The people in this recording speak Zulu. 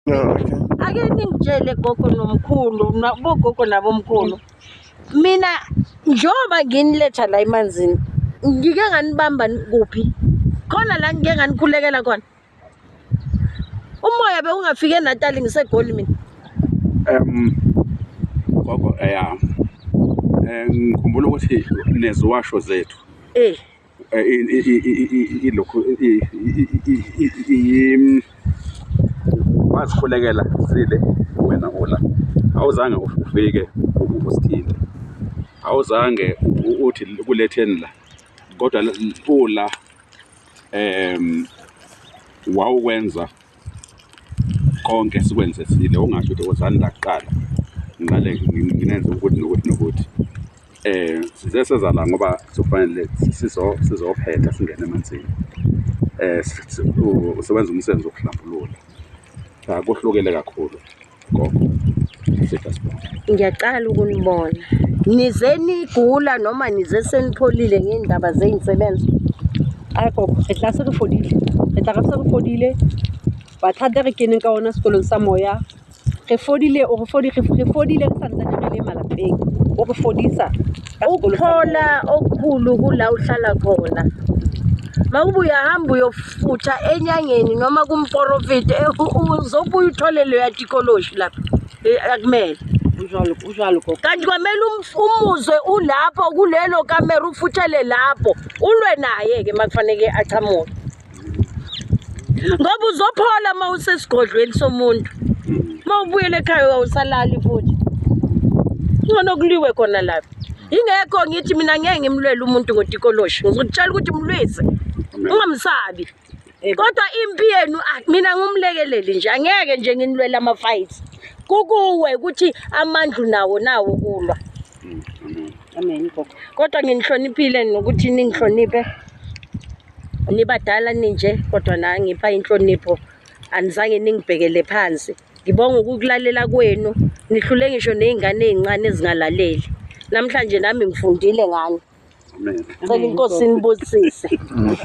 Okay. Ake ningitshele gogo nomkhulu bogogo nabomkhulu. Mina njoba nginiletha la emanzini ngike nganibamba kuphi? Khona la ngike nganikhulekela khona. Umoya bewungafike eNatali ngisegoli mina. Gogo ngikhumbula ukuthi neziwasho zethu ilokhu wazikhulekela zile wena ola awuzange ufike usithile awuzange uthi kuletheni la kodwa ula wawukwenza konke sikwenze sile ungasho ukuthi wozani la kuqala ngiqale nginenze ukuthi nokuthi size seza la ngoba sofanele sizophetha singene emanzini usebenza umsebenzi wokuhlambulula akuhlukele kakhulu gogo ngiyaqala ukunibona nize nigula noma nize senipholile ngendaba zeyinsebenzo ai gogo re tla se re fodile ba thata re kene ka ona sekolong sa moya re fodile re santse re le malapeng o re fodisa ukuthola okukhulu kula uhlala khona mawubuya hamba uyofutha enyangeni noma kumprofiti uzobuya uthole leyo tikoloshi lapha akumele ujalo gogo kanti kwamele umuzwe ulapho kulelo kamera ufuthele lapho ulwe naye ke makufanele achamuke ngoba uzophola mawusesigodlweni somuntu mawubuyele ekhaya awusalali futhi ngcono kuliwe khona lapha ingekho ngithi mina ngeke ngimlwele umuntu ngotikoloshi ngizokutshela ukuthi mlwise ungamsabi kodwa impi yenu mina ngumlekeleli nje angeke nje nginilwele ama-fights kukuwe ukuthi amandla nawo kulwa amen gogo kodwa nginihloniphile nokuthi ningihloniphe nibadala ninje kodwa na ngipha inhlonipho anizange ningibhekele phansi ngibonga ukulalela kwenu nihlule ngisho nezingane ezincane ezingalaleli namhlanje nami ngifundile ngani amen cela inkosi inibusise